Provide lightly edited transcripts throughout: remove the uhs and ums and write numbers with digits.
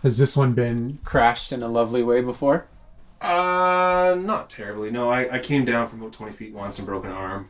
Has this one been crashed in a lovely way before? Not terribly. No, I came down from about 20 feet once and broke an arm.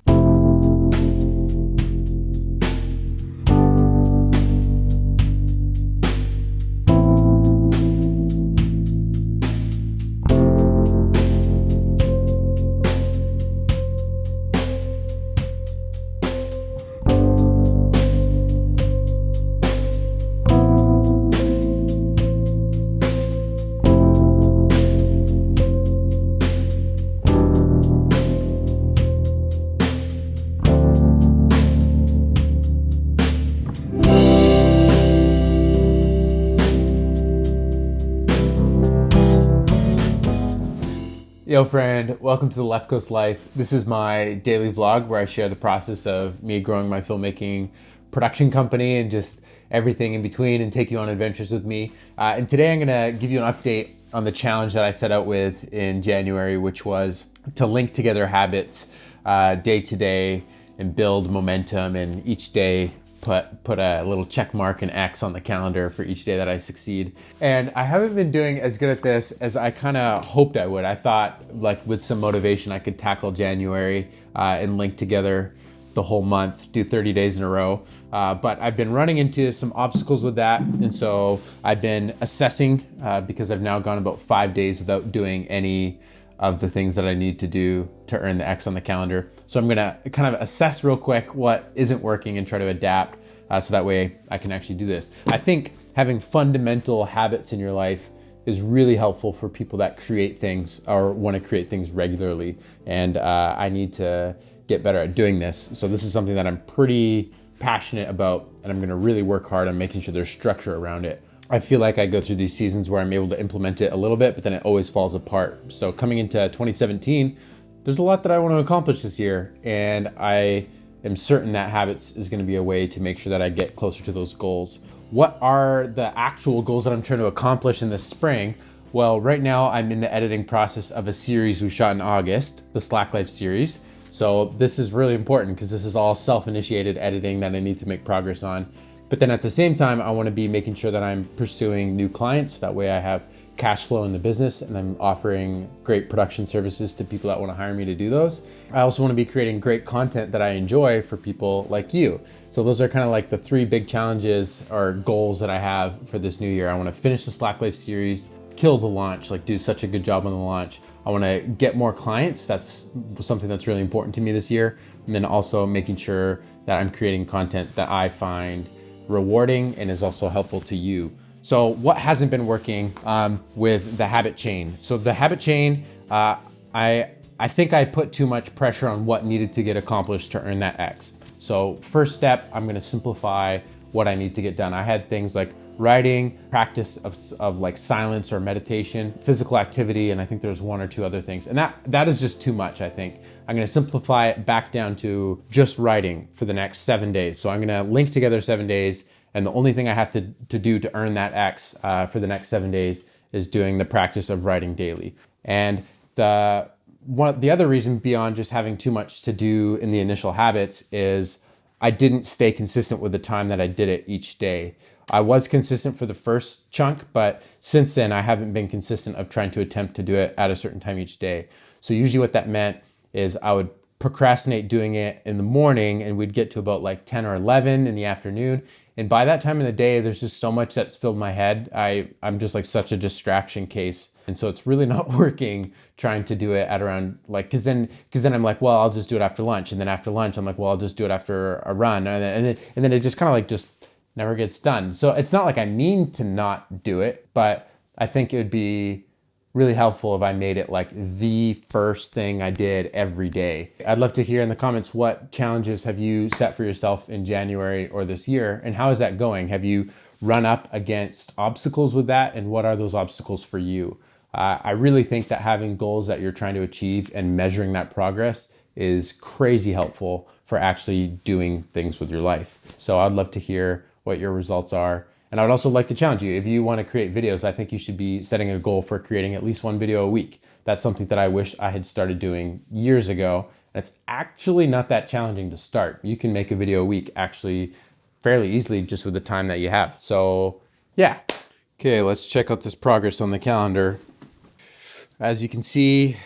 Yo friend, welcome to the Leftcoast Life. This is my daily vlog where I share the process of me growing my filmmaking production company and just everything in between and take you on adventures with me. And today I'm gonna give you an update on the challenge that I set out with in January, which was to link together habits day to day and build momentum, and each day put a little check mark and X on the calendar for each day that I succeed. And I haven't been doing as good at this as I kind of hoped I would. I thought like with some motivation I could tackle January and link together the whole month, do 30 days in a row. But I've been running into some obstacles with that. And so I've been assessing because I've now gone about 5 days without doing any of the things that I need to do to earn the X on the calendar. So I'm gonna kind of assess real quick what isn't working and try to adapt so that way I can actually do this. I think having fundamental habits in your life is really helpful for people that create things or wanna create things regularly. And I need to get better at doing this. So this is something that I'm pretty passionate about, and I'm gonna really work hard on making sure there's structure around it. I feel like I go through these seasons where I'm able to implement it a little bit, but then it always falls apart. So coming into 2017, there's a lot that I want to accomplish this year, and I am certain that habits is going to be a way to make sure that I get closer to those goals. What are the actual goals that I'm trying to accomplish in the spring? Well, right now I'm in the editing process of a series we shot in August, the Slack Life series. So this is really important because this is all self-initiated editing that I need to make progress on. But then at the same time, I want to be making sure that I'm pursuing new clients. That way I have cash flow in the business and I'm offering great production services to people that want to hire me to do those. I also want to be creating great content that I enjoy for people like you. So those are kind of like the three big challenges or goals that I have for this new year. I want to finish the Slack Life series, kill the launch, like do such a good job on the launch. I want to get more clients. That's something that's really important to me this year. And then also making sure that I'm creating content that I find rewarding and is also helpful to you. So what hasn't been working with the habit chain? So the habit chain, I think I put too much pressure on what needed to get accomplished to earn that X. So first step, I'm gonna simplify what I need to get done. I had things like writing, practice of like silence or meditation, physical activity, and I think there's one or two other things. And that is just too much, I think. I'm gonna simplify it back down to just writing for the next 7 days. So I'm gonna link together 7 days, and the only thing I have to do to earn that X for the next 7 days is doing the practice of writing daily. And the other reason beyond just having too much to do in the initial habits is I didn't stay consistent with the time that I did it each day. I was consistent for the first chunk, but since then I haven't been consistent of trying to attempt to do it at a certain time each day. So usually what that meant is I would procrastinate doing it in the morning and we'd get to about like 10 or 11 in the afternoon. And by that time in the day, there's just so much that's filled my head. I'm just like such a distraction case. And so it's really not working trying to do it at around like, cause then I'm like, well, I'll just do it after lunch. And then after lunch, I'm like, well, I'll just do it after a run. And then it just kind of like just never gets done. So it's not like I mean to not do it, but I think it would be really helpful if I made it like the first thing I did every day. I'd love to hear in the comments, what challenges have you set for yourself in January or this year, and how is that going? Have you run up against obstacles with that, and what are those obstacles for you? I really think that having goals that you're trying to achieve and measuring that progress is crazy helpful for actually doing things with your life. So I'd love to hear what your results are. And I would also like to challenge you, if you want to create videos, I think you should be setting a goal for creating at least one video a week. That's something that I wish I had started doing years ago. And it's actually not that challenging to start. You can make a video a week actually fairly easily just with the time that you have. So yeah, Okay, let's check out this progress on the calendar. As you can see,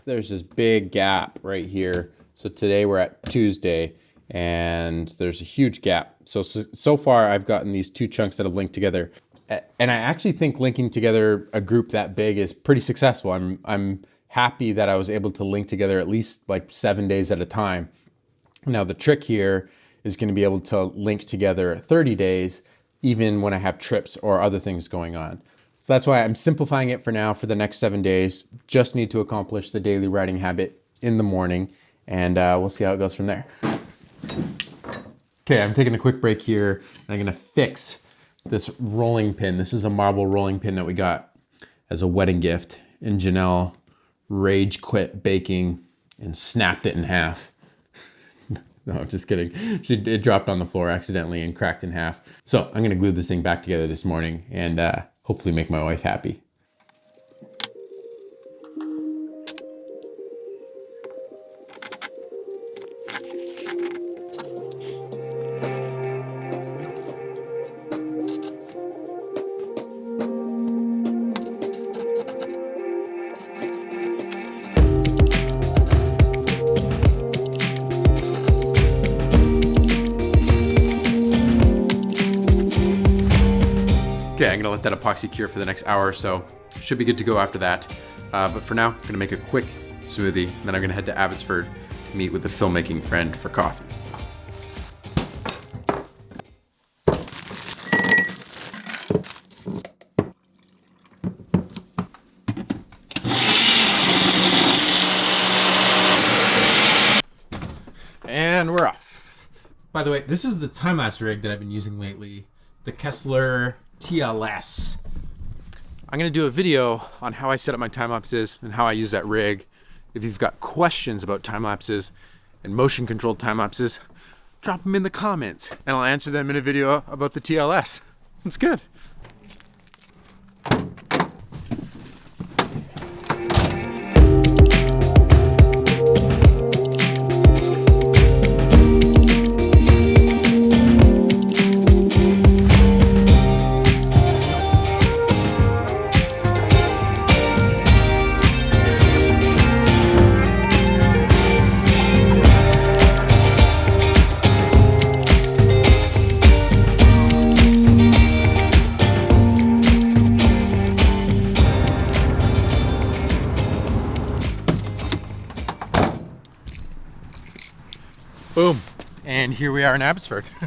there's this big gap right here. So today we're at Tuesday and there's a huge gap. So far I've gotten these 2 chunks that have linked together. And I actually think linking together a group that big is pretty successful. I'm happy that I was able to link together at least like 7 days at a time. Now the trick here is going to be able to link together 30 days, even when I have trips or other things going on. So that's why I'm simplifying it for now for the next 7 days. Just need to accomplish the daily writing habit in the morning, and we'll see how it goes from there. Okay, I'm taking a quick break here, and I'm gonna fix this rolling pin. This is a marble rolling pin that we got as a wedding gift, and Janelle rage quit baking and snapped it in half. No, just kidding. It dropped on the floor accidentally and cracked in half. So I'm gonna glue this thing back together this morning and hopefully make my wife happy. Okay, I'm gonna let that epoxy cure for the next hour or so. Should be good to go after that. But for now, I'm gonna make a quick smoothie, and then I'm gonna head to Abbotsford to meet with a filmmaking friend for coffee. And we're off. By the way, this is the time-lapse rig that I've been using lately, the Kessler TLS. I'm gonna do a video on how I set up my time lapses and how I use that rig. If you've got questions about time lapses and motion controlled time lapses, drop them in the comments and I'll answer them in a video about the TLS. It's good. Boom. And here we are in Abbotsford. Do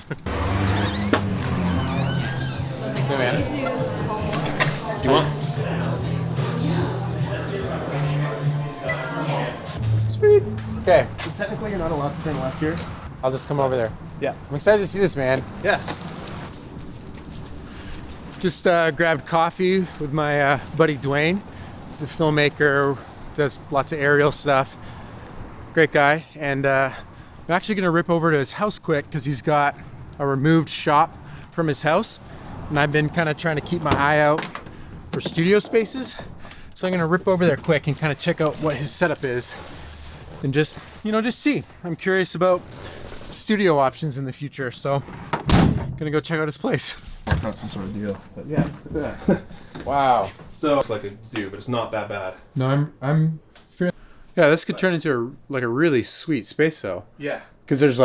you want? Sweet. Okay. So technically you're not allowed to turn left here. I'll just come over there. Yeah. I'm excited to see this, man. Yes. Just grabbed coffee with my buddy Dwayne. He's a filmmaker, does lots of aerial stuff. Great guy. And I'm actually gonna rip over to his house quick because he's got a removed shop from his house. And I've been kind of trying to keep my eye out for studio spaces. So I'm gonna rip over there quick and kind of check out what his setup is and just see. I'm curious about studio options in the future. So I'm gonna go check out his place. Work out some sort of deal. But yeah, look at that. Wow. So it's like a zoo, but it's not that bad. No, I'm fairly... Yeah, this could turn into a really sweet space though. Yeah. Because there's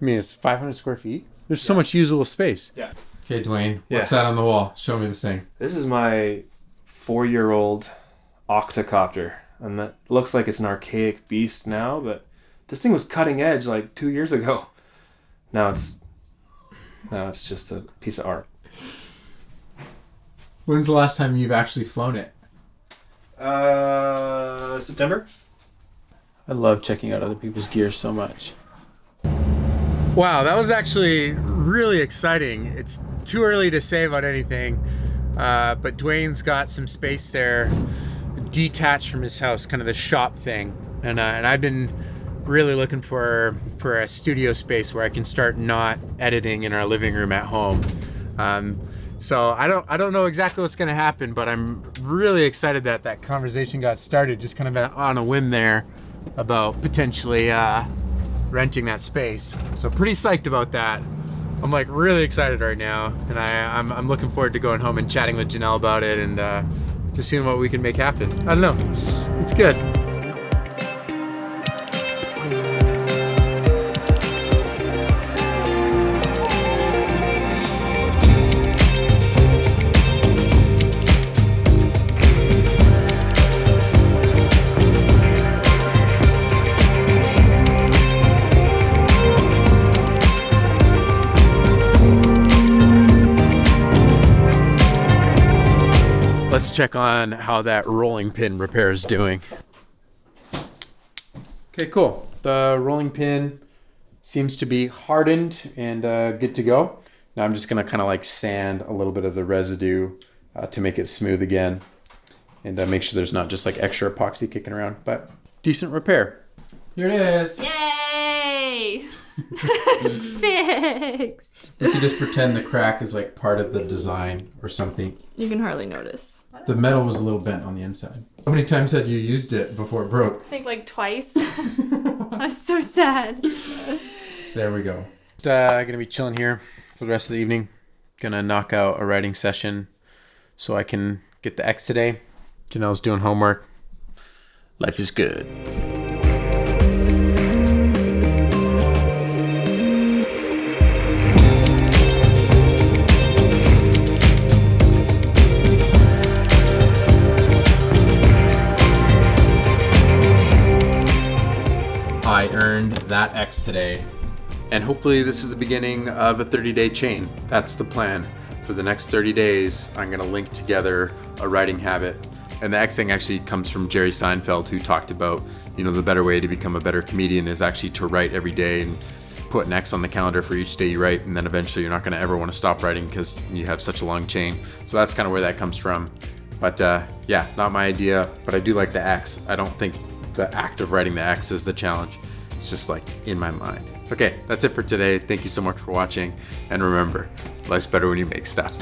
it's 500 square feet. There's so much usable space. Yeah. Okay, Dwayne, what's that on the wall? Show me this thing. This is my 4-year-old octocopter, and that looks like it's an archaic beast now, but this thing was cutting edge like 2 years ago. Now it's just a piece of art. When's the last time you've actually flown it? September. I love checking out other people's gear so much. Wow, that was actually really exciting. It's too early to say about anything, but Dwayne's got some space there detached from his house, kind of the shop thing. And I've been really looking for a studio space where I can start not editing in our living room at home. So I don't know exactly what's gonna happen, but I'm really excited that conversation got started just kind of on a whim there about potentially renting that space. So pretty psyched about that. I'm like really excited right now, and I'm looking forward to going home and chatting with Janelle about it and just seeing what we can make happen. I don't know. It's good. Let's check on how that rolling pin repair is doing. Okay, cool. The rolling pin seems to be hardened and good to go. Now I'm just gonna kind of like sand a little bit of the residue to make it smooth again and make sure there's not just like extra epoxy kicking around, but decent repair. Here it is. Yay! It's fixed. We could just pretend the crack is like part of the design or something. You can hardly notice. The metal was a little bent on the inside. How many times had you used it before it broke? I think like twice. I'm so sad. There we go. Gonna be chilling here for the rest of the evening. Gonna knock out a writing session so I can get the X today. Janelle's doing homework. Life is good. I earned that X today, and hopefully this is the beginning of a 30-day chain. That's the plan. For the next 30 days, I'm gonna link together a writing habit. And the X thing actually comes from Jerry Seinfeld, who talked about, the better way to become a better comedian is actually to write every day and put an X on the calendar for each day you write, and then eventually you're not gonna ever wanna stop writing because you have such a long chain. So that's kind of where that comes from. But yeah, not my idea, but I do like the X. I don't think the act of writing the X is the challenge. It's just like in my mind. Okay, that's it for today. Thank you so much for watching. And remember, life's better when you make stuff.